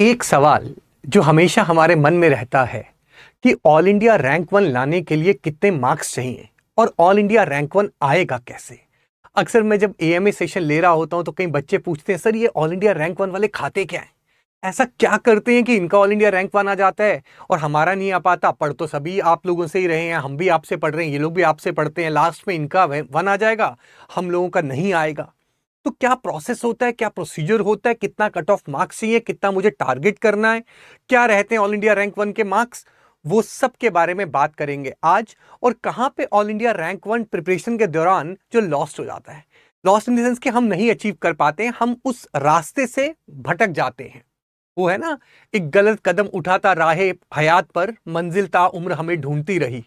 एक सवाल जो हमेशा हमारे मन में रहता है कि ऑल इंडिया रैंक वन लाने के लिए कितने मार्क्स चाहिए और ऑल इंडिया रैंक वन आएगा कैसे। अक्सर मैं जब एएमए सेशन ले रहा होता हूं तो कई बच्चे पूछते हैं, सर ये ऑल इंडिया रैंक वन वाले खाते क्या हैं, ऐसा क्या करते हैं कि इनका ऑल इंडिया रैंक वन आ जाता है और हमारा नहीं आ पाता। पढ़ तो सभी आप लोगों से ही रहे हैं, हम भी आपसे पढ़ रहे हैं, ये लोग भी आपसे पढ़ते हैं, लास्ट में इनका वन आ जाएगा, हम लोगों का नहीं आएगा। तो क्या प्रोसेस होता है, क्या प्रोसीजर होता है, कितना कट ऑफ मार्क्स चाहिए, कितना मुझे टारगेट करना है, क्या रहते हैं ऑल इंडिया रैंक वन के मार्क्स, वो सब के बारे में बात करेंगे आज। और कहां पे all India rank one preparation के दौरान जो लॉस्ट हो जाता है, लॉस्ट इन द सेंस कि हम नहीं अचीव कर पाते हैं, हम उस रास्ते से भटक जाते हैं। वो है ना, एक गलत कदम उठाता राहे हयात पर, मंजिल ता उम्र हमें ढूंढती रही।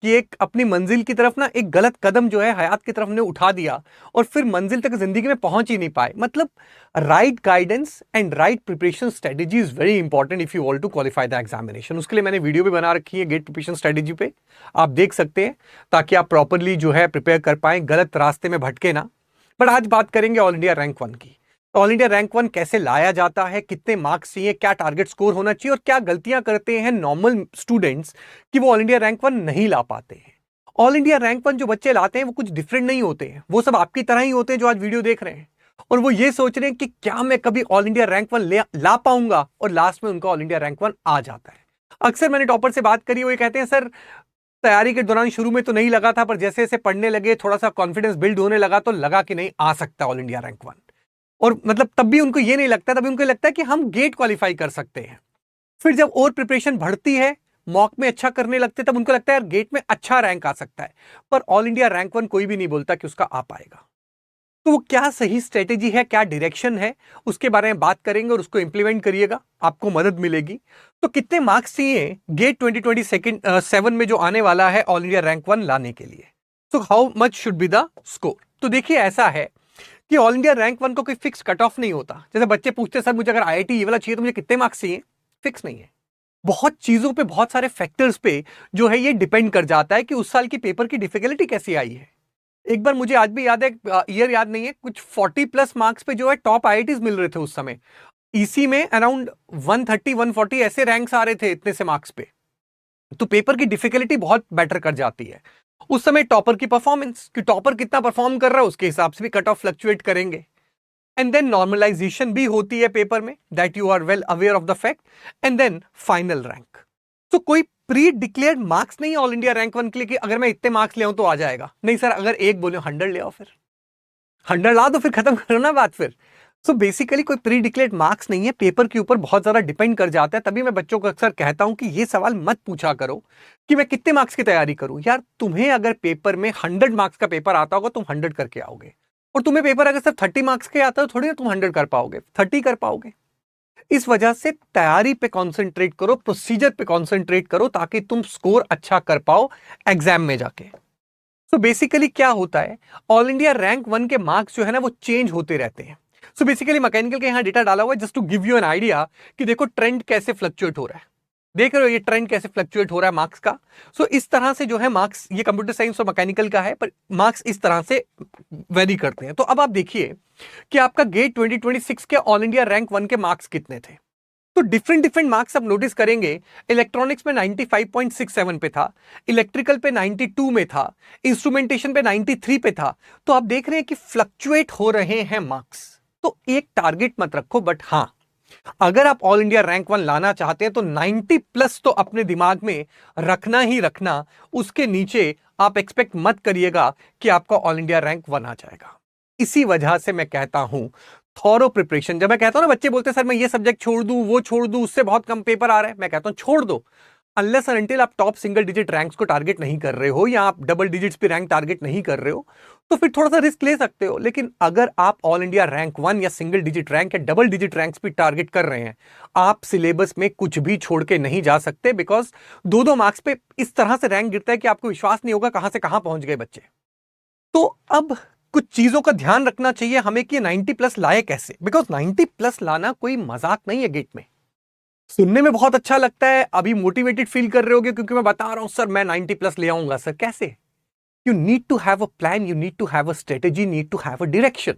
कि एक अपनी मंजिल की तरफ ना एक गलत कदम जो है हयात की तरफ ने उठा दिया और फिर मंजिल तक जिंदगी में पहुंच ही नहीं पाए। मतलब right guidance and right preparation strategy is very important if you want to qualify the examination. उसके लिए मैंने वीडियो भी बना रखी है गेट प्रिपरेशन स्ट्रेटेजी पे, आप देख सकते हैं, ताकि आप प्रॉपरली जो है प्रिपेयर कर पाए, गलत रास्ते में भटके ना। बट आज बात करेंगे ऑल इंडिया रैंक वन की। ऑल इंडिया रैंक वन कैसे लाया जाता है, कितने मार्क्स चाहिए, क्या टारगेट स्कोर होना चाहिए और क्या गलतियां करते हैं नॉर्मल स्टूडेंट्स कि वो ऑल इंडिया रैंक वन नहीं ला पाते हैं। ऑल इंडिया रैंक वन जो बच्चे लाते हैं वो कुछ डिफरेंट नहीं होते हैं, वो सब आपकी तरह ही होते हैं जो आज वीडियो देख रहे हैं, और वो ये सोच रहे हैं कि क्या मैं कभी ऑल इंडिया रैंक वन ला पाऊंगा, और लास्ट में उनका ऑल इंडिया रैंक वन आ जाता है। अक्सर मैंने टॉपर से बात करी, वो ये कहते हैं, सर तैयारी के दौरान शुरू में तो नहीं लगा था, पर जैसे जैसे पढ़ने लगे थोड़ा सा कॉन्फिडेंस बिल्ड होने लगा तो लगा कि नहीं आ सकता ऑल इंडिया रैंक वन। और मतलब तब भी उनको ये नहीं लगता, तभी उनको लगता है कि हम गेट क्वालिफाई कर सकते हैं। फिर जब और प्रिपरेशन बढ़ती है, मॉक में अच्छा करने लगते, तब उनको लगता है यार गेट में अच्छा रैंक आ सकता है। पर ऑल इंडिया रैंक वन कोई भी नहीं बोलता कि उसका आ पाएगा। तो वो क्या सही स्ट्रेटेजी है, क्या डायरेक्शन है, उसके बारे में बात करेंगे और उसको इंप्लीमेंट करिएगा, आपको मदद मिलेगी। तो कितने मार्क्स चाहिए गेट 2027 में जो आने वाला है ऑल इंडिया रैंक वन लाने के लिए। तो how much should be the score. तो देखिए ऐसा है कि ऑल इंडिया रैंक वन को कोई फिक्स कट ऑफ नहीं होता। जैसे बच्चे पूछते हैं, सर मुझे अगर आईआईटी ये वाला चाहिए तो मुझे कितने मार्क्स चाहिए, फिक्स नहीं है। बहुत चीजों पे, बहुत सारे फैक्टर्स पे जो है ये डिपेंड कर जाता है कि उस साल की पेपर की डिफिकल्टी कैसी आई है। एक बार मुझे आज भी याद है, ईयर याद नहीं है, कुछ 40 प्लस मार्क्स पे जो है टॉप आईआईटीज मिल रहे थे उस समय। ईसी में अराउंड 130 140 ऐसे रैंक्स आ रहे थे इतने से मार्क्स पे। तो पेपर की डिफिकल्टी बहुत बेटर कर जाती है। उस समय टॉपर की परफॉर्मेंस, कि टॉपर कितना परफॉर्म कर रहा है उसके हिसाब से भी कट ऑफ फ्लक्चुएट करेंगे। एंड देन नॉर्मलाइजेशन भी होती है पेपर में, that you are well aware of the fact. And then final rank. तो कोई प्री डिक्लेयर्ड मार्क्स नहीं है ऑल इंडिया रैंक वन के लिए कि अगर मैं इतने मार्क्स ले आऊं तो आ जाएगा। नहीं सर, अगर एक बोले 100 ले आओ, फिर 100 ला दो, फिर खत्म करो ना बात। फिर सो बेसिकली कोई प्री डिक्लेयर्ड मार्क्स नहीं है, पेपर के ऊपर बहुत ज्यादा डिपेंड कर जाता है। तभी मैं बच्चों को अक्सर कहता हूं कि ये सवाल मत पूछा करो कि मैं कितने मार्क्स की तैयारी करूं। यार तुम्हें अगर पेपर में 100 मार्क्स का पेपर आता होगा, तुम 100 करके आओगे, और तुम्हें पेपर अगर सिर्फ 30 मार्क्स के आता है तो थोड़ी ना तुम 100 कर पाओगे, 30 कर पाओगे। इस वजह से तैयारी पे कंसंट्रेट करो, प्रोसीजर पे कंसंट्रेट करो, ताकि तुम स्कोर अच्छा कर पाओ एग्जाम में जाके। सो बेसिकली क्या होता है, ऑल इंडिया रैंक वन के मार्क्स जो है ना वो चेंज होते रहते हैं। सो बेसिकली मैकेनिकल के यहां डेटा डाला हुआ है just to give you an idea कि देखो ट्रेंड कैसे फ्लक्चुएट हो रहा है। देख रहे हो ये ट्रेंड कैसे फ्लक्चुएट हो रहा है मार्क्स का। सो इस तरह से जो है मार्क्स, ये कंप्यूटर साइंस और मैकेनिकल का है, पर मार्क्स इस तरह से वेरी करते हैं। तो अब आप देखिए कि आपका गेट 2026 के ऑल इंडिया रैंक वन के मार्क्स कितने थे। तो डिफरेंट डिफरेंट मार्क्स आप नोटिस करेंगे। इलेक्ट्रॉनिक्स में 95.67 पे था, इलेक्ट्रिकल पे 92 में था, इंस्ट्रूमेंटेशन पे 93 पे था। तो आप देख रहे हैं कि फ्लक्चुएट हो रहे हैं मार्क्स। तो एक टारगेट मत रखो, बट हां अगर आप ऑल इंडिया रैंक वन लाना चाहते हैं तो 90 प्लस तो अपने दिमाग में रखना ही रखना। उसके नीचे आप एक्सपेक्ट मत करिएगा कि आपका ऑल इंडिया रैंक वन आ जाएगा। इसी वजह से मैं कहता हूं थॉरो प्रिपरेशन। जब मैं कहता हूं ना, बच्चे बोलते हैं सर मैं ये सब्जेक्ट छोड़ दूं, वो छोड़ दूं, उससे बहुत कम पेपर आ रहा है, मैं कहता हूं छोड़ दो। अनलेस एंड अनटिल आप टॉप सिंगल डिजिट रैंक्स को टारगेट नहीं कर रहे हो, या आप डबल डिजिट्स पे रैंक टारगेट नहीं कर रहे हो, तो फिर थोड़ा सा रिस्क ले सकते हो। लेकिन अगर आप ऑल इंडिया रैंक वन या सिंगल डिजिट रैंक या डबल डिजिट रैंक्स पे टारगेट कर रहे हैं, आप सिलेबस में कुछ भी छोड़ के नहीं जा सकते। बिकॉज दो दो मार्क्स पे इस तरह से रैंक गिरता है कि आपको विश्वास नहीं होगा कहां से कहां पहुंच गए बच्चे। तो अब कुछ चीजों का ध्यान रखना चाहिए हमें कि 90 प्लस लाए कैसे। बिकॉज 90 प्लस लाना कोई मजाक नहीं है गेट में। सुनने में बहुत अच्छा लगता है, अभी मोटिवेटेड फील कर रहे होगे क्योंकि मैं बता रहा हूं सर मैं 90 प्लस ले आऊंगा। सर कैसे? You need to have a plan, you need to have a strategy, need to have a direction.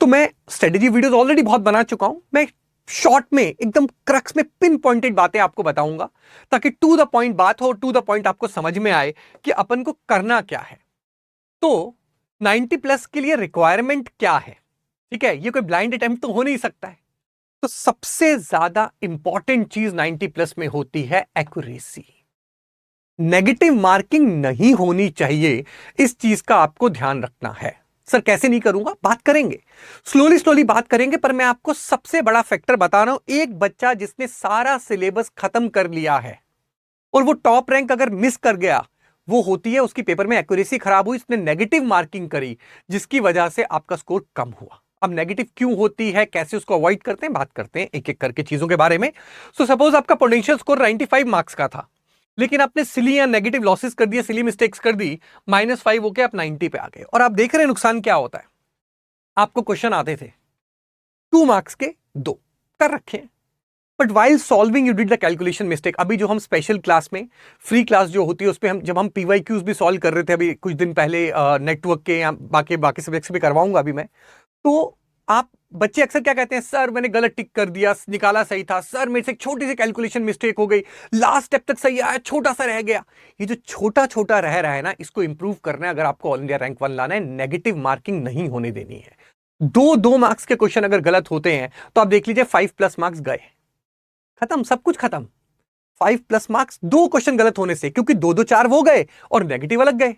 तो मैं स्ट्रेटेजी वीडियोस ऑलरेडी बहुत बना चुका हूं। मैं शॉर्ट में एकदम क्रक्स में पिन पॉइंटेड बातें आपको बताऊंगा, ताकि टू द पॉइंट बात हो और टू द पॉइंट आपको समझ में आए कि अपन को करना क्या है। तो 90 प्लस के लिए रिक्वायरमेंट क्या है, ठीक है, ये कोई ब्लाइंड अटेम्प्ट तो हो नहीं सकता है। तो सबसे ज्यादा इंपॉर्टेंट चीज 90 प्लस में होती है एक्यूरेसी। नेगेटिव मार्किंग नहीं होनी चाहिए, इस चीज का आपको ध्यान रखना है। सर कैसे नहीं करूंगा, बात करेंगे, स्लोली स्लोली बात करेंगे, पर मैं आपको सबसे बड़ा फैक्टर बता रहा हूं। एक बच्चा जिसने सारा सिलेबस खत्म कर लिया है और वो टॉप रैंक अगर मिस कर गया, वो होती है उसकी पेपर में एक्यूरेसी खराब हुई, इसने नेगेटिव मार्किंग करी, जिसकी वजह से आपका स्कोर कम हुआ। अब नेगेटिव क्यों होती है, कैसे उसको अवॉइड करते हैं, बात करते हैं एक एक करके चीजों के बारे में। सो सपोज आपका पोटेंशियल स्कोर 95 मार्क्स का था, लेकिन आपने सिली या नेगेटिव लॉसेस कर दिया, सिली मिस्टेक्स कर दी, -5 होके आप 90 पे आ गए। और आप देख रहे हैं नुकसान क्या होता है। आपको क्वेश्चन आते थे 2 मार्क्स के 2 कर रखे हैं, but while solving you did the calculation mistake. अभी जो हम स्पेशल क्लास में, फ्री क्लास जो होती है उस पर हम जब हम पीवाईक्यूज भी सॉल्व कर रहे थे अभी कुछ दिन पहले, नेटवर्क के या बाकी बाकी सब्जेक्ट्स भी करवाऊंगा अभी मैं, तो आप बच्चे अक्सर क्या कहते हैं, सर मैंने गलत टिक कर दिया, निकाला सही था, सर मेरे से एक छोटी सी कैलकुलेशन मिस्टेक हो गई, लास्ट स्टेप तक सही आया, छोटा सा रह गया। ये जो छोटा छोटा रह रहा है ना, इसको इंप्रूव करना है। अगर आपको ऑल इंडिया रैंक 1 लाना है, नेगेटिव मार्किंग नहीं होने देनी है। 2 मार्क्स के क्वेश्चन अगर गलत होते हैं तो आप देख लीजिए 5+ मार्क्स गए, खत्म, सब कुछ खत्म। 5+ मार्क्स 2 क्वेश्चन गलत होने से, क्योंकि 2 2 4 वो गए और नेगेटिव अलग गए।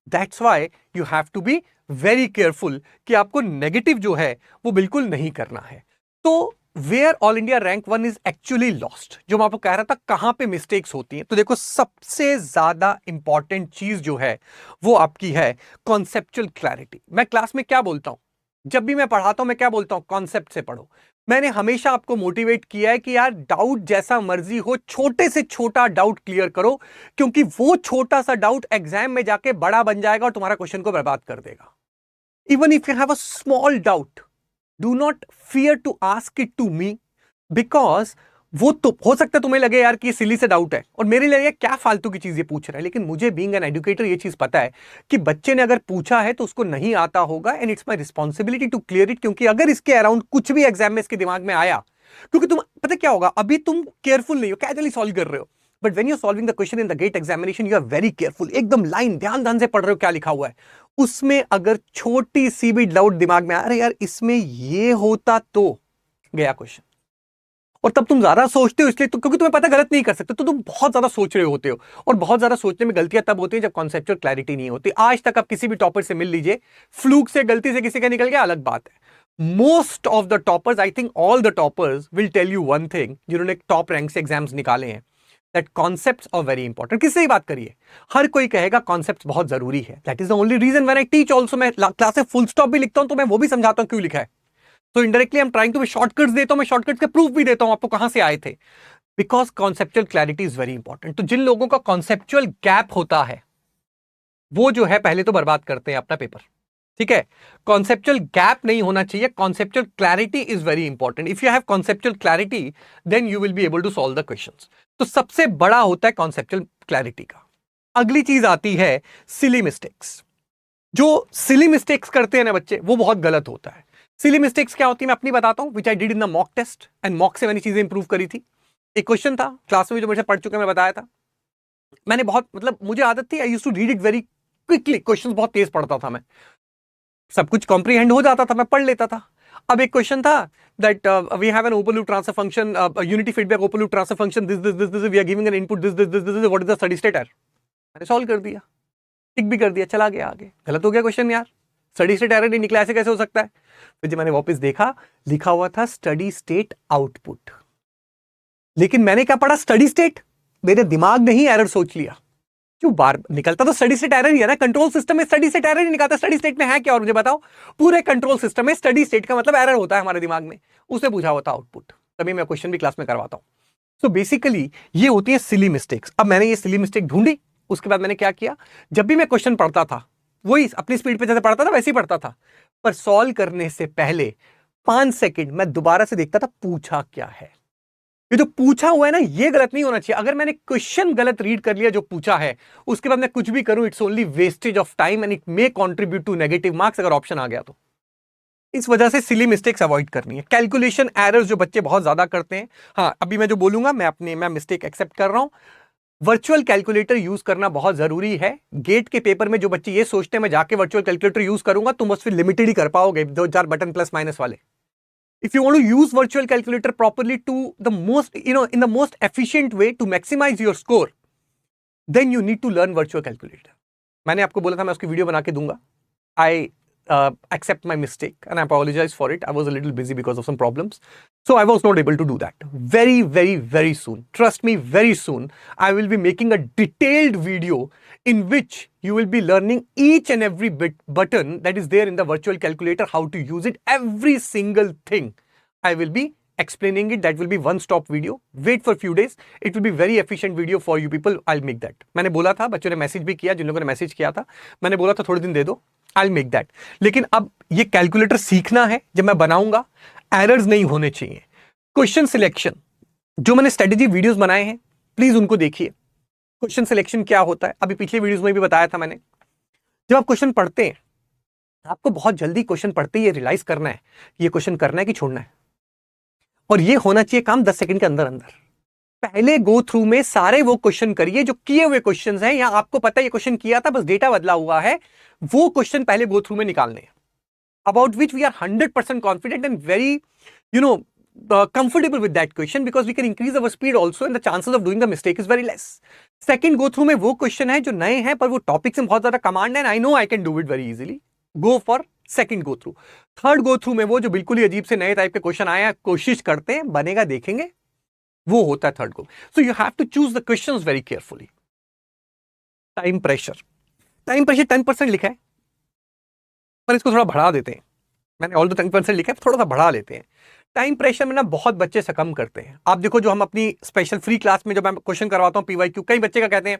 That's why you have to be very careful कि आपको नेगेटिव जो है वो बिल्कुल नहीं करना है। तो where all India rank 1 is actually lost, जो मैं आपको कह रहा था कहां पे मिस्टेक्स होती हैं, तो देखो सबसे ज्यादा इंपॉर्टेंट चीज जो है वो आपकी है कॉन्सेप्चुअल क्लैरिटी। मैं क्लास में क्या बोलता हूं, जब भी मैं पढ़ाता हूं मैं क्या बोलता हूं, कॉन्सेप्ट से पढ़ो। मैंने हमेशा आपको मोटिवेट किया है कि यार डाउट जैसा मर्जी हो, छोटे से छोटा डाउट क्लियर करो, क्योंकि वो छोटा सा डाउट एग्जाम में जाके बड़ा बन जाएगा और तुम्हारा क्वेश्चन को बर्बाद कर देगा। Even if you have a small doubt, do not fear to ask it to me, because वो तो हो सकता है तुम्हें लगे यार कि ये सिली से डाउट है और मेरे लिए क्या फालतू की चीज ये पूछ रहा है, लेकिन मुझे बीइंग एन एजुकेटर ये चीज पता है कि बच्चे ने अगर पूछा है तो उसको नहीं आता होगा, and it's my responsibility to clear it. क्योंकि अगर इसके अराउंड कुछ भी एग्जाम में इसके दिमाग में आया, क्योंकि तुम पता क्या होगा, अभी तुम केयरफुल नहीं हो, कैजुअली सॉल्व कर रहे हो, but when you solving the question in the GATE examination you are very careful, एकदम लाइन ध्यान ध्यान से पढ़ रहे हो क्या लिखा हुआ है। उसमें अगर छोटी सी भी डाउट दिमाग में आ रही यार इसमें ये होता तो गया क्वेश्चन, और तब तुम ज्यादा सोचते हो इसलिए तो, क्योंकि तुम्हें पता गलत नहीं कर सकते, तो तुम बहुत ज्यादा सोच रहे होते हो। और बहुत ज्यादा सोचने में गलतियां तब होती हैं जब कॉन्सेप्चुअल क्लैरिटी नहीं होती। आज तक आप किसी भी टॉपर से मिल लीजिए, फ्लूक से गलती से किसी का निकल गया अलग बात है। Most of the toppers, I think all the toppers will tell you one thing, जिन्होंने टॉप रैंक से एग्जाम्स निकाले हैं, that concepts are very important. किससे ही बात करिए, हर कोई कहेगा कॉन्सेप्ट्स बहुत जरूरी है। That is the only reason when I teach also, मैं क्लास में फुल स्टॉप भी लिखता हूं तो मैं वो भी समझाता हूं क्यों लिखा है। तो indirectly I am trying to, shortcuts देता हूं, मैं शॉर्टकट्स के प्रूफ भी देता हूं आपको कहां से आए थे, because conceptual clarity is very important. तो जिन लोगों का कॉन्सेप्चुअल गैप होता है वो जो है पहले तो बर्बाद करते हैं अपना पेपर, ठीक है। कॉन्सेप्चुअल गैप नहीं होना चाहिए, conceptual clarity is very important. If you have conceptual clarity then you will be able to solve the questions. तो सबसे बड़ा होता है कॉन्सेप्चुअल क्लैरिटी का। अगली चीज आती है सिली मिस्टेक्स। जो सिली मिस्टेक्स करते हैं ना बच्चे, वो बहुत गलत होता है। सिली मिस्टेक्स क्या होती है मैं अपनी बताता हूं, which I did in the mock test, and mock से मैंने चीजें इंप्रूव करी थी। एक क्वेश्चन था क्लास में जो मुझे पढ़ चुके मैं बताया था, मैंने बहुत, मतलब मुझे आदत थी, I used to read it very quickly, question बहुत तेज पढ़ता था मैं, सब कुछ कॉम्प्रीहेंड हो जाता था, मैं पढ़ लेता था। अब एक क्वेश्चन था that we have an open loop transfer function, unity feedback open loop transfer function, this we are giving an input this what is the steady state error. मैंने सॉल्व कर दिया, टिक भी कर दिया, चला गया आगे। गलत हो गया क्वेश्चन यार, स्टडी स्टेट एरर नहीं निकला, ऐसे कैसे हो सकता है। फिर जब मैंने वापस देखा, लिखा हुआ था स्टडी स्टेट आउटपुट, लेकिन मैंने क्या पढ़ा, स्टडी स्टेट। मेरे दिमाग ने ही एरर सोच लिया, क्यों बार निकलता तो स्टडी स्टेट एरर ही है ना, कंट्रोल सिस्टम में स्टडी स्टेट एरर ही निकलता। स्टडी स्टेट में है क्या, और मुझे बताओ। पूरे कंट्रोल सिस्टम में स्टडी स्टेट का मतलब एरर होता है हमारे दिमाग में, उसे पूछा हुआ था आउटपुट। तभी मैं क्वेश्चन भी क्लास में करवाता हूं। सो बेसिकली ये होती है सिली मिस्टेक्स। अब मैंने ये सिली मिस्टेक ढूंढी, उसके बाद मैंने क्या किया, जब भी मैं क्वेश्चन पढ़ता था वही अपनी स्पीड पे जैसे पढ़ता था वैसे ही पढ़ता था, पर सॉल्व करने से पहले 5 सेकंड मैं दोबारा से देखता था पूछा क्या है। ये जो पूछा हुआ है ना, ये गलत नहीं होना चाहिए। अगर मैंने क्वेश्चन गलत रीड कर लिया जो पूछा है, उसके बाद मैं कुछ भी करूं, it's only wastage of time and it may contribute to negative marks, अगर ऑप्शन आ गया तो। इस वजह से सिली मिस्टेक्स अवॉइड करनी है, कैलकुलेशन एरर्स जो बच्चे बहुत ज्यादा करते हैं। हाँ, अभी मैं जो बोलूंगा मैं मिस्टेक एक्सेप्ट कर रहा हूं। वर्चुअल कैलकुलेटर यूज करना बहुत जरूरी है। गेट के पेपर में जो बच्चे ये सोचते हैं मैं जाके वर्चुअल कैलकुलेटर यूज करूंगा, तुम बस फिर लिमिटेड ही कर पाओगे, 2-4 बटन प्लस माइनस वाले। If you want to use virtual calculator properly to the most, in the most efficient way to maximize your score, then you need to learn virtual calculator. मैंने आपको बोला था मैं उसकी video बना के दूंगा। I accept my mistake and I apologize for it. I was a little busy because of some problems. So I was not able to do that. Very, very, very soon, trust me, very soon, I will be making a detailed video in which you will be learning each and every button that is there in the virtual calculator, how to use it, every single thing. I will be explaining it. That will be one stop video. Wait for few days. It will be very efficient video for you people. I'll make that. मैंने बोला था, बच्चों ने message भी किया, जिन लोगों ने message किया था, मैंने बोला था थोड़े दिन दे दो, I'll make that. लेकिन अब ये कैलकुलेटर सीखना है, जब मैं बनाऊंगा एरर्स नहीं होने चाहिए। क्वेश्चन सिलेक्शन जो मैंने स्ट्रेटेजी वीडियोस बनाए हैं, प्लीज उनको देखिए। क्वेश्चन सिलेक्शन क्या होता है, अभी पिछले वीडियोस में भी बताया था मैंने। जब आप क्वेश्चन पढ़ते हैं, आपको बहुत जल्दी क्वेश्चन पढ़ते ही ये रियलाइज करना है कि ये क्वेश्चन करना है कि छोड़ना है, और ये होना चाहिए काम 10 सेकंड के अंदर अंदर। पहले गो थ्रू में सारे वो क्वेश्चन करिए जो किए हुए क्वेश्चन हैं, या आपको पता है ये क्वेश्चन किया था बस डेटा बदला हुआ है, वो क्वेश्चन पहले गो थ्रू में निकालने हैं, about which we are 100% confident and very comfortable with that question, because we can increase our speed also and the chances of doing the mistake is very less. Second go through में वो question है जो नए हैं पर वो topic से बहुत ज्यादा कमांड है, I know I can do it very easily, go for second go through. Third go through में वो जो बिल्कुल ही अजीब से नए टाइप के क्वेश्चन आए हैं, कोशिश करते हैं बनेगा देखेंगे, वो होता है third go. So you have to choose the questions very carefully. Time pressure 10% लिखा है, पर इसको थोड़ा बढ़ा देते हैं। मैंने ऑल द 10% लिखा है, थोड़ा सा बढ़ा लेते हैं। टाइम प्रेशर में ना बहुत बच्चे सकम करते हैं। आप देखो, जो हम अपनी स्पेशल फ्री क्लास में जब मैं क्वेश्चन करवाता हूँ पीवाईक्यू, कई बच्चे का कहते हैं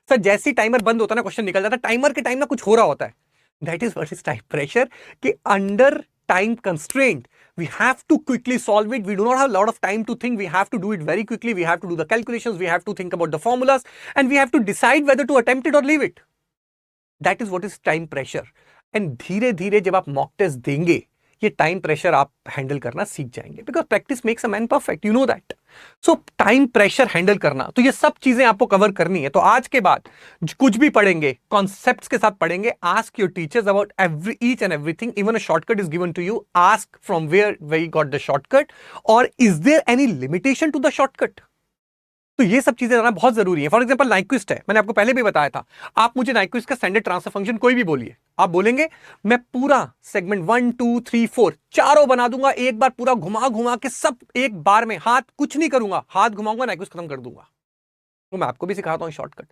सर जैसे ही टाइमर बंद होता है ना क्वेश्चन निकल जाता है, टाइमर के टाइम ना कुछ हो रहा होता है। That is what is time pressure, कि under time constraint we have to quickly solve it. We do not have a lot of time to think. We have to do it very quickly. We have to do the calculations. We have to think about the formulas, and we have to decide whether to attempt it or leave it. That is what is time pressure. And धीरे धीरे जब आप mock test देंगे, ये time pressure आप handle करना सीख जाएंगे, because practice makes a man perfect, you know that. So time pressure handle करना, तो ये सब चीजें आपको कवर करनी है। तो आज के बाद कुछ भी पढ़ेंगे कॉन्सेप्ट्स के साथ पढ़ेंगे। Ask your teachers about each and everything. Even a shortcut is given to you, ask from where you got the shortcut, और is there any limitation to the shortcut. तो ये सब चीजें जानना बहुत जरूरी है। फॉर एग्जांपल नाइक्विस्ट है, मैंने आपको पहले भी बताया था, आप मुझे नाइक्विस्ट का स्टैंडर्ड ट्रांसफर फंक्शन कोई भी बोलिए, आप बोलेंगे मैं पूरा सेगमेंट 1 2 3 4 चारों बना दूंगा, एक बार पूरा घुमा घुमा के सब एक बार में, हाथ कुछ नहीं करूंगा, हाथ घुमाऊंगा नाइक्विस्ट खत्म कर दूंगा। तो मैं आपको भी सिखाता हूं शॉर्टकट,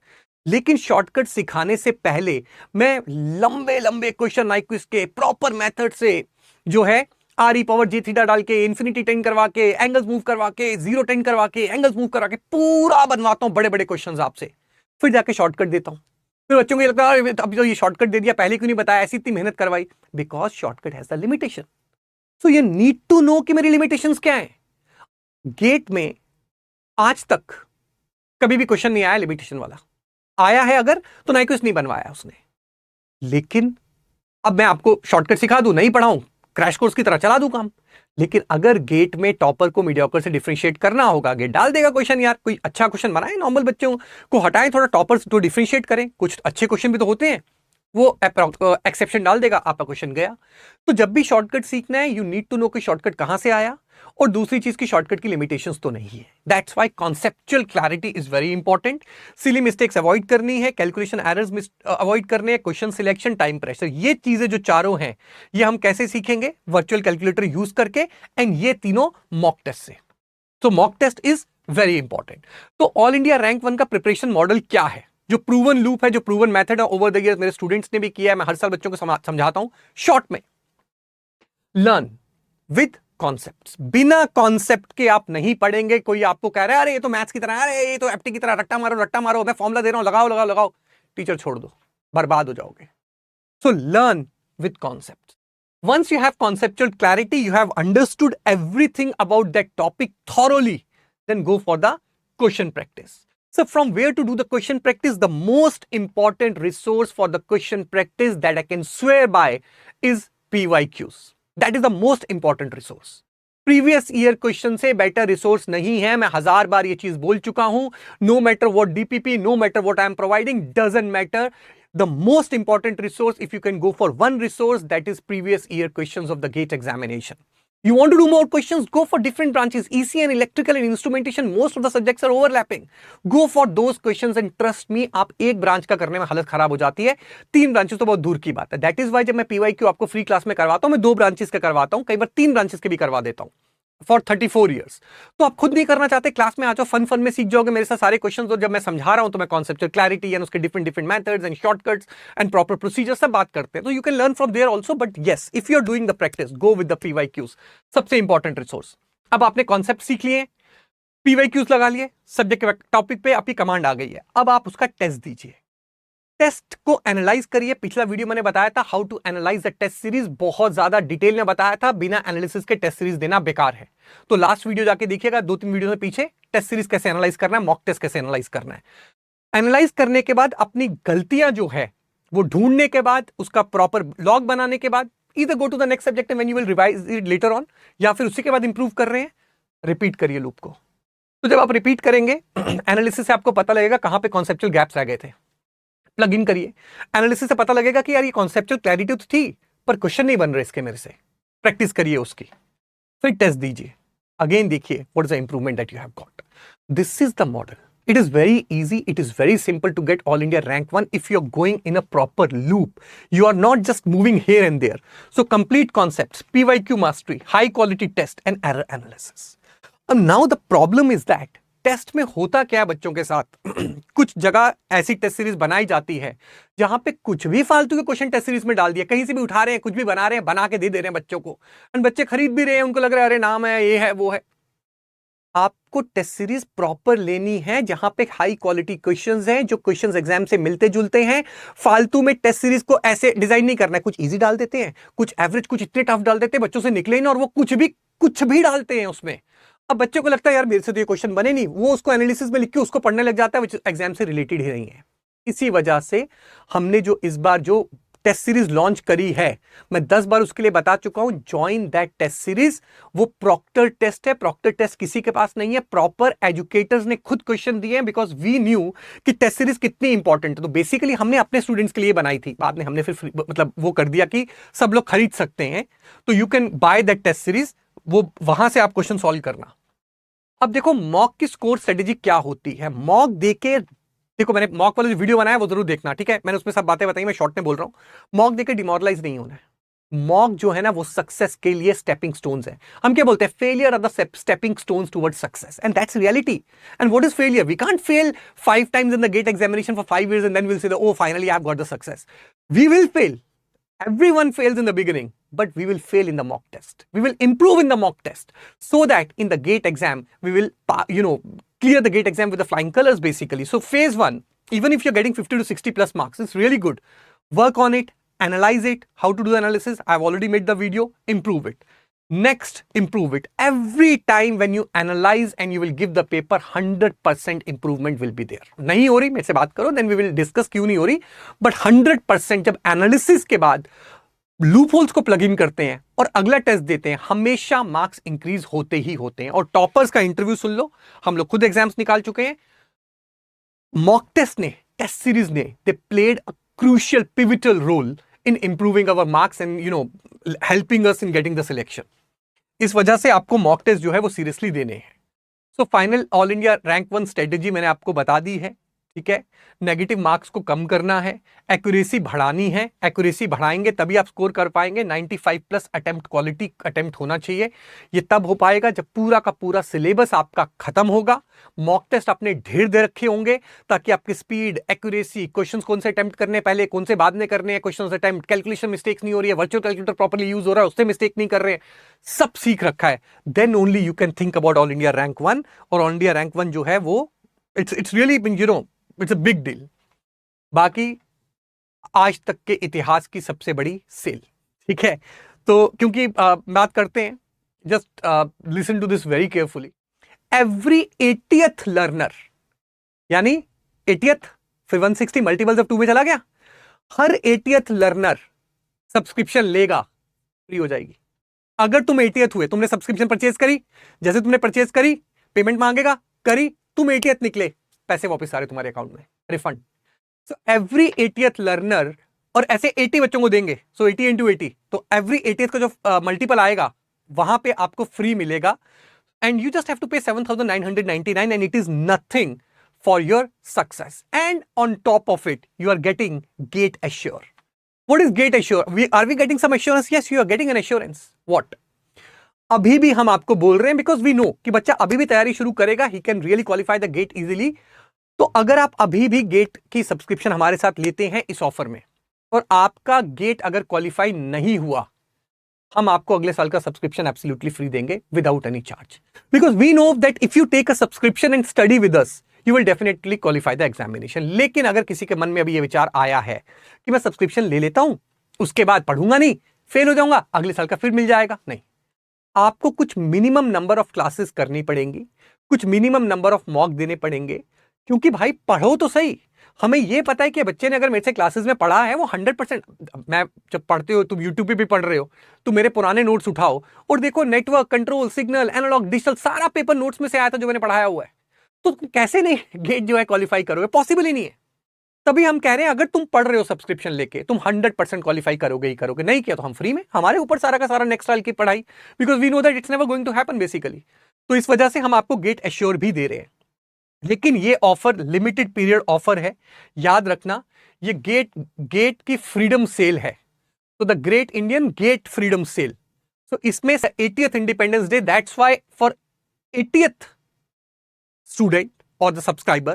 लेकिन शॉर्टकट सिखाने से पहले मैं लंबे लंबे क्वेश्चन नाइक्विस्ट के प्रॉपर मेथड से जो है आर ई पावर जे थीटा डाल के, इन्फिनिटी टेन करवा के, एंगल्स मूव करवा के, 0 10 करवा के, एंगल्स मूव करवा के पूरा बनवाता हूं बड़े बड़े क्वेश्चंस आपसे, फिर जाके शॉर्टकट देता हूं। फिर बच्चों को ये लगता है अभी तो ये शॉर्टकट दे दिया, पहले क्यों नहीं बताया, ऐसी इतनी मेहनत करवाई, because shortcut has the limitation. So you need to know कि मेरी लिमिटेशंस क्या है। गेट में आज तक कभी भी क्वेश्चन नहीं आया लिमिटेशन वाला, आया है अगर तो नाइक्विस्ट नहीं बनवाया उसने। लेकिन अब मैं आपको शॉर्टकट सिखा दूं, नहीं पढ़ाऊं, क्रैश कोर्स की तरह चला दूं काम, लेकिन अगर गेट में टॉपर को मीडियोकर से डिफरेंशिएट करना होगा, गेट डाल देगा क्वेश्चन, यार कोई अच्छा क्वेश्चन बनाए, नॉर्मल बच्चों को हटाएं, थोड़ा टॉपर्स तो डिफरेंशिएट करें, कुछ अच्छे क्वेश्चन भी तो होते हैं, वो एक्सेप्शन डाल देगा, आपका क्वेश्चन गया। तो जब भी शॉर्टकट सीखना है, यू नीड टू नो कि शॉर्टकट कहां से आया, और दूसरी चीज की शॉर्टकट की लिमिटेशंस तो नहीं है। That's why conceptual clarity is very important. Silly mistakes avoid करनी है, कैलकुलेशन एरर्स अवॉइड करने हैं, क्वेश्चन सिलेक्शन, टाइम प्रेशर, ये चीजें जो चारों हैं, ये हम कैसे सीखेंगे, वर्चुअल कैलकुलेटर यूज करके, एंड ये तीनों मॉक टेस्ट से। तो mock test is very important. तो ऑल इंडिया रैंक 1 का प्रिपरेशन मॉडल क्या है, जो प्रूवन लूप है, जो प्रूवन मेथड है, ओवर द ईयर्स मेरे स्टूडेंट्स ने भी किया है, मैं हर साल बच्चों को समझाता हूं शॉर्ट में। लर्न विद कॉन्सेप्ट्स, बिना कॉन्सेप्ट के आप नहीं पढ़ेंगे। कोई आपको कह रहा है अरे ये तो मैथ्स की तरह, अरे ये तो एप्टी की तरह, रट्टा मारो, मैं फॉर्मूला दे रहा हूं, लगाओ लगाओ लगाओ, टीचर छोड़ दो, बर्बाद हो जाओगे। So learn with concept. Once you have conceptual clarity, you have understood everything about that topic thoroughly, then go for the question practice. So from where to do the question practice? The most important resource for the question practice that I can swear by is PYQs. That is the most important resource. Previous year question से better resource नहीं है, मैं 1000 बार ये चीज बोल चुका हूं। No matter what DPP, no matter what I am providing, doesn't matter. The most important resource, if you can go for one resource, that is previous year questions of the GATE examination. You want to do more questions, go for different branches. EC and electrical and instrumentation, most of the subjects are overlapping. Go for those questions and trust me, आप एक branch का करने में हालत खराब हो जाती है, 3 ब्रांचेस तो बहुत दूर की बात है। दैट इज वाई जब मैं PYQ आपको फ्री क्लास में करवाता हूं, मैं 2 ब्रांचेस का करवाता हूं, कई बार 3 ब्रांचेस के भी करवा देता हूं फॉर 34 ईयर्स। तो आप खुद नहीं करना चाहते, क्लास में आ जाओ, फन में सीख जाओगे मेरे साथ सारे क्वेश्चंस। और जब मैं समझा रहा हूं तो मैं कॉन्सेप्चुअल क्लैरिटी एंड उसके different methods and shortcuts and proper procedure सब बात करते हैं। तो you can learn from there also, but yes, if you are doing the practice, go with the PYQs, सबसे इंपॉर्टेंट रिसोर्स। अब आपने कॉन्सेप्ट सीख लिए, PYQs लगा लिए, सब्जेक्ट टॉपिक पे आपकी कमांड आ गई है, अब आप उसका टेस्ट दीजिए। टेस्ट को एनालाइज करिए। पिछला वीडियो मैंने बताया था how to analyse the test series, बहुत ज्यादा डिटेल में बताया था। बिना एनालिसिस के टेस्ट सीरीज देना बेकार है, तो लास्ट वीडियो जाके देखिएगा, 2-3 वीडियो से पीछे, टेस्ट सीरीज कैसे एनालाइज करना है, मॉक टेस्ट कैसे एनालाइज करना है। एनालाइज करने के बाद अपनी गलतियां जो है वो ढूंढने के बाद, उसका प्रॉपर लॉग बनाने के बाद, either go to the next subject when you will revise it later on, या फिर उसी के बाद इंप्रूव कर रहे हैं, रिपीट करिए लूप को। तो जब आप रिपीट करेंगे एनालिसिस से आपको पता लगेगा कहां पे कॉन्सेप्चुअल गैप्स रह गए थे, प्लग इन करिए। एनालिसिस से पता लगेगा कि यार ये कॉन्सेप्चुअल क्लैरिटी तो थी पर क्वेश्चन नहीं बन रहे इसके मेरे से, प्रैक्टिस करिए उसकी, फिर टेस्ट दीजिए, अगेन देखिए what is the improvement that you have got. This is the model. It is very easy, it is very simple to get All India Rank 1 if you're going in a proper loop. You are not just moving here and there. So complete concepts, PYQ mastery, high quality test and error analysis. And now the problem is that test में होता क्या है बच्चों के साथ कुछ जगह ऐसी टेस्ट सीरीज बनाई जाती है जहां पे कुछ भी फालतू के क्वेश्चन टेस्ट सीरीज में डाल दिया, कहीं से भी उठा रहे हैं, कुछ भी बना रहे हैं, बना के दे रहे हैं बच्चों को, एंड बच्चे खरीद भी रहे हैं, उनको लग रहा है अरे नाम है, ये है, वो है। आपको टेस्ट सीरीज प्रॉपर लेनी है जहां पे हाई क्वालिटी क्वेश्चंस हैं, जो क्वेश्चंस एग्जाम से मिलते जुलते हैं। फालतू में टेस्ट सीरीज को ऐसे डिजाइन नहीं करना है, कुछ इजी डाल देते हैं, कुछ एवरेज, कुछ इतने टफ डाल देते हैं बच्चों से निकले ना, और वो कुछ भी डालते हैं उसमें। अब बच्चों को लगता है यार मेरे से तो ये क्वेश्चन बने नहीं, वो उसको एनालिसिस में लिख के उसको पढ़ने लग जाता है, which एग्जाम से रिलेटेड ही नहीं है। इसी वजह से हमने जो इस बार जो टेस्ट सीरीज लॉन्च करी है, मैं 10 बार उसके लिए बता चुका हूं, ज्वाइन दैट टेस्ट सीरीज। वो प्रॉक्टर टेस्ट है, प्रॉक्टर टेस्ट किसी के पास नहीं है, प्रॉपर एजुकेटर्स ने खुद क्वेश्चन दिए हैं, बिकॉज वी न्यू कि टेस्ट सीरीज कितनी इंपॉर्टेंट है। तो बेसिकली हमने अपने स्टूडेंट्स के लिए बनाई थी, बाद में हमने फिर मतलब वो कर दिया कि सब लोग खरीद सकते हैं, तो you can buy that test series, वो वहां से आप क्वेश्चन सॉल्व करना। अब देखो मॉक की स्कोर स्ट्रेटेजी क्या होती है। मॉक देके देखो, मैंने मॉक वाला जो वीडियो बनाया वो जरूर देखना, ठीक है, मैंने उसमें सब बातें बताई, मैं शॉर्ट में बोल रहा हूं। मॉक देके डिमोरलाइज नहीं होना है। मॉक जो है ना वो सक्सेस के लिए स्टेपिंग स्टोन्स है। हम क्या बोलते हैं, failure are the stepping stones towards success, and that's reality. And what is failure? We can't fail 5 times in the GATE examination for 5 years and then we'll say that, oh finally I've got the success. We will fail. Everyone fails in the beginning, but we will fail in the mock test. We will improve in the mock test so that in the GATE exam, we will, clear the GATE exam with the flying colors basically. So phase 1, even if you're getting 50 to 60 plus marks, it's really good. Work on it, analyze it, how to do the analysis. I've already made the video, improve it. Next, improve it. Every time when you analyze and you will give the paper, 100% improvement will be there. नहीं हो रही, मेरे से बात करो, then we will discuss क्यों नहीं हो रही, but 100% जब analysis के बाद लूप होल्स को प्लग इन करते हैं और अगला टेस्ट देते हैं, हमेशा मार्क्स इंक्रीज होते ही होते हैं। और टॉपर्स का इंटरव्यू सुन लो, हम लोग खुद एग्जाम्स निकाल चुके हैं। मॉक टेस्ट ने, टेस्ट सीरीज ने, they played a crucial pivotal role in improving our marks and helping us in getting the selection. इस वजह से आपको मॉक टेस्ट जो है वो सीरियसली देने हैं। So final all India rank 1 strategy मैंने आपको बता दी है, ठीक है। नेगेटिव मार्क्स को कम करना है, एक्यूरेसी बढ़ानी है, एक्यूरेसी बढ़ाएंगे तभी आप स्कोर कर पाएंगे। 95 प्लस अटेम्प्ट, क्वालिटी अटेम्प्ट होना चाहिए। ये तब हो पाएगा जब पूरा का पूरा सिलेबस आपका खत्म होगा, मॉक टेस्ट आपने ढेर दे रखे होंगे, ताकि आपकी स्पीड, एक्यूरेसी, क्वेश्चंस कौन से अटेम्प्ट करने पहले, कौन से बाद में करने हैं, क्वेश्चंस अटेम्प्ट, कैलकुलेशन मिस्टेक्स नहीं हो रही है, वर्चुअल कैलकुलेटर प्रॉपर्ली यूज हो रहा है, उससे मिस्टेक नहीं कर रहे हैं, सब सीख रखा है। Then only you can think about all India rank 1। और ऑल इंडिया रैंक 1 जो है वो it's really it's a big deal. बाकी आज तक के इतिहास की सबसे बड़ी सेल, ठीक है। तो क्योंकि बात करते हैं, just listen to this very carefully. Every 80th learner, यानी 80th फिर 160 मल्टीपल्स ऑफ 2 में चला गया, हर 80th लर्नर सब्सक्रिप्शन लेगा, फ्री हो जाएगी। अगर तुम 80th हुए, तुमने सब्सक्रिप्शन परचेज करी, जैसे तुमने परचेज करी, पेमेंट मांगेगा, करी, तुम 80th निकले, पैसे वापस आ रहे तुम्हारे अकाउंट में, refund. So every 80th learner, और ऐसे 80 बच्चों को देंगे, सो 80 into 80, तो एवरी 80th का जो मल्टीपल आएगा वहां पे आपको फ्री मिलेगा, and you just have to pay 7,999 and it is nothing for your success, and on top of it you are getting GATE assure. What is gate assure? Are we getting some assurance? Yes, you are getting an assurance. What? अभी भी हम आपको बोल रहे हैं because we no कि बच्चा अभी भी तैयारी शुरू करेगा, he can really qualify the GATE easily. तो अगर आप अभी भी गेट की सब्सक्रिप्शन हमारे साथ लेते हैं इस ऑफर में, और आपका गेट अगर क्वालिफाई नहीं हुआ, हम आपको अगले साल का सब्सक्रिप्शन एब्सोल्युटली फ्री देंगे without any charge, because we know that if you take a subscription and study with us you will definitely qualify the examination. लेकिन अगर किसी के मन में अभी ये विचार आया है कि मैं सब्सक्रिप्शन ले लेता हूं, उसके बाद पढ़ूंगा नहीं, फेल हो जाऊंगा, अगले साल का फिर मिल जाएगा, नहीं, आपको कुछ मिनिमम नंबर ऑफ क्लासेस करनी पड़ेंगी, कुछ मिनिमम नंबर ऑफ मॉक देने पड़ेंगे, क्योंकि भाई पढ़ो तो सही। हमें यह पता है कि बच्चे ने अगर मेरे से क्लासेस में पढ़ा है वो 100%, मैं जब पढ़ते हो, तुम यूट्यूब पे भी पढ़ रहे हो, तुम मेरे पुराने नोट्स उठाओ और देखो, network, control, signal, analogue, digital, सारा पेपर नोट्स में से आया था जो मैंने पढ़ाया हुआ है। तो कैसे नहीं गेट जो है क्वालिफाई करोगे? पॉसिबल ही नहीं है। तभी हम कह रहे हैं अगर तुम पढ़ रहे हो सब्सक्रिप्शन लेके, तुम 100% क्वालिफाई करोगे ही करोगे, नहीं किया तो हम फ्री में, हमारे ऊपर सारा का सारा नेक्स्ट साल की पढ़ाई, because we know that it's never going to happen basically. तो इस वजह से हम आपको गेट एश्योर भी दे रहे हैं, लेकिन ये ऑफर लिमिटेड पीरियड ऑफर है, याद रखना। ये गेट की फ्रीडम सेल है, तो the great Indian get freedom cell. तो इसमें 80th independence day, that's why for 80th student or the subscriber,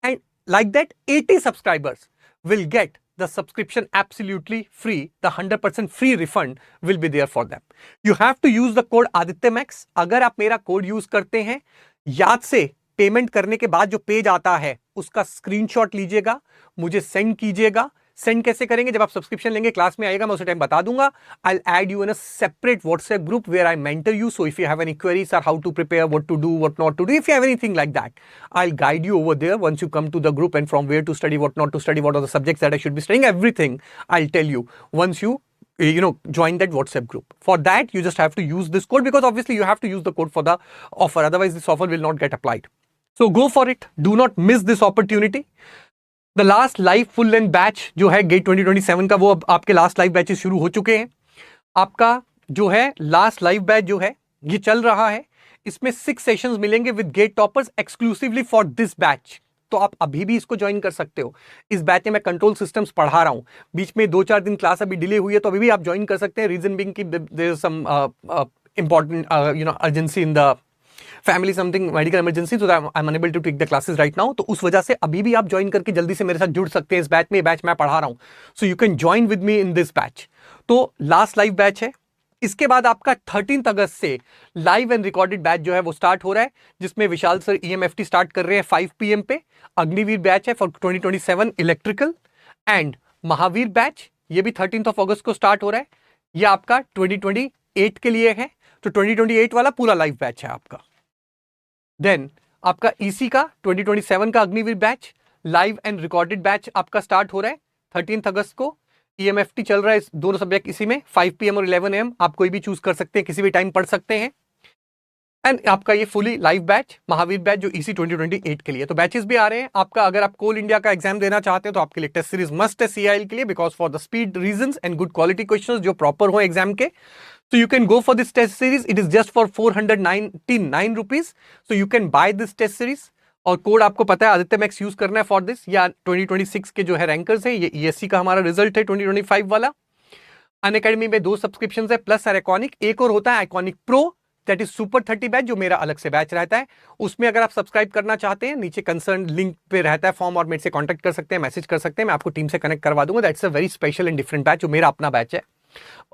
and like that 80 subscribers will get the subscription absolutely free. The 100% free refund will be there for them. You have to use the code ADITYAMAX. अगर आप मेरा code use करते हैं, याद से payment करने के बाद जो पेज आता है उसका स्क्रीनशॉट लीजिएगा, मुझे सेंड कीजिएगा। सेंड कैसे करेंगे? जब आप सब्सक्रिप्शन लेंगे, क्लास में आएगा, मैं उसी टाइम बता दूंगा। I add you in a separate WhatsApp group where I mentor you, so if you have any queries और how to prepare, what to do, what not to do, if you have anything like that, I will guide you over there once you come to the group, and from where to study, what not to study, what are the subjects that I should be studying, everything I will tell you once you join that WhatsApp group. For that you just have to use this code, because obviously you have to use the code for the offer, otherwise this offer will not get applied. So go for it, do not miss this opportunity. The last live full length batch जो है gate 2027 का, वो अब आपके last live batches शुरू हो चुके हैं। आपका जो है लास्ट लाइव बैच जो है ये चल रहा है, इसमें 6 सेशंस मिलेंगे with GATE toppers exclusively for this batch. तो आप अभी भी इसको ज्वाइन कर सकते हो। इस बैच में मैं कंट्रोल सिस्टम्स पढ़ा रहा हूं, बीच में 2-4 दिन क्लास अभी डिले हुई है, तो अभी भी आप ज्वाइन कर सकते हैं। रीजन बिंग की there is some important urgency in the family, something medical emergency, तो I am unable to take the classes right now. तो उस वजह से अभी भी आप ज्वाइन करके जल्दी से मेरे साथ जुड़ सकते हैं इस बैच में। बैच मैं पढ़ा रहा हूं, so you can join with me in this batch. तो लास्ट लाइव बैच है। इसके बाद आपका 13 अगस्त से लाइव एंड रिकॉर्डेड बैच जो है वो स्टार्ट हो रहा है, जिसमें विशाल सर EMFT स्टार्ट कर रहे हैं 5 PM पे। अग्निवीर बैच है for 2027 electrical, and Mahavir batch ये भी 13 अगस्त को स्टार्ट हो रहा है। ये आपका 2028 के लिए है, तो 2028 वाला पूरा लाइव बैच है आपका। देन आपका EC का 2027 का Agniveer batch live and recorded batch आपका स्टार्ट हो रहा है 13 अगस्त को। EMFT चल रहा है, दोनों सब्जेक्ट इसी में 5 PM और 11 AM, आप कोई भी चूज कर सकते हैं, किसी भी टाइम पढ़ सकते हैं। एंड आपका ये fully live batch Mahavir batch जो EC 2028 के लिए, तो बैचेस भी आ रहे हैं आपका। अगर आप कोल इंडिया का एग्जाम देना चाहते हैं तो आपके लिए टेस्ट सीरीज मस्ट है CIL के लिए, because for the speed reasons and good quality questions जो प्रॉपर हो एग्जाम के। So you can go for this test series. It is just for 499 rupees. So you can buy this test series. और code आपको पता है Aditya max use करना है for this, या 2026 के जो है रैंकर्स हैं, ये ESC का हमारा रिजल्ट है 2025 वाला। अनअकैडमी में 2 सब्सक्रिप्शन है प्लस आइकॉनिक, एक और होता है iconic pro, that is super 30 batch जो मेरा अलग से बैच रहता है। उसमें अगर आप सब्सक्राइब करना चाहते हैं, नीचे कंसर्न लिंक पे रहता है फॉर्म, और मेरे से कॉन्टैक्ट कर सकते हैं, मैसेज कर सकते हैं, मैं आपको टीम से कनेक्ट करवा दूंगा। That's a very special and different batch जो मेरा अपना बैच है।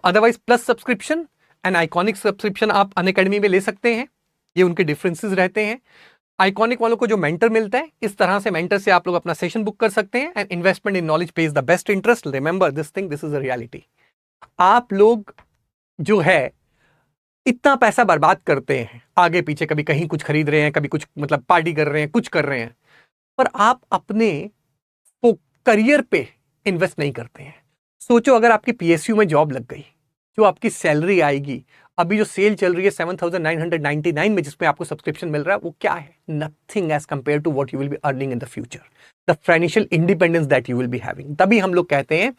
Otherwise plus subscription and iconic subscription आप अनअकैडमी में ले सकते हैं, ये उनके डिफरेंसेस रहते हैं। आइकॉनिक वालों को जो मेंटर मिलता है, इस तरह से मेंटर से आप लोग अपना सेशन बुक कर सकते हैं। And investment in knowledge pays the best interest, remember this thing, this is a reality. आप लोग जो है इतना पैसा बर्बाद करते हैं आगे पीछे, कभी कहीं कुछ खरीद रहे हैं, कभी कुछ मतलब पार्टी कर रहे हैं, कुछ कर रहे हैं, पर आप अपने करियर पे इन्वेस्ट नहीं करते हैं। सोचो अगर आपकी PSU में जॉब लग गई, जो आपकी सैलरी आएगी, अभी जो सेल चल रही है 7,999 में जिसमें आपको सब्सक्रिप्शन मिल रहा है, वो क्या है? Nothing as compare to what you will be earning in the future, the financial independence that you will be having. तभी हम लोग कहते हैं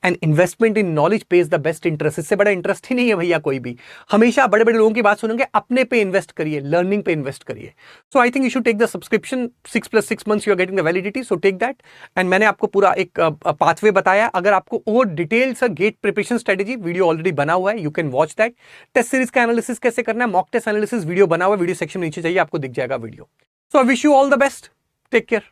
an investment in knowledge pays the best interest. इससे बड़ा इंटरेस्ट ही नहीं है भैया कोई भी। हमेशा बड़े बड़े लोगों की बात सुनेंगे, अपने पे इन्वेस्ट करिए, लर्निंग पे इन्वेस्ट करिए। So I think you should take the subscription, 6+6 months you are getting the validity, so take that. And मैंने आपको पूरा एक पाथवे बताया। अगर आपको और डिटेल सा GATE preparation strategy video already बना हुआ है, you can watch that. Test series का एनालिसिस कैसे करना है, मॉक टेस्ट एनालिसिस वीडियो बना हुआ है, वीडियो सेक्शन में नीचे जाइए, आपको दिख जाएगा video. So I wish you all the best, take care.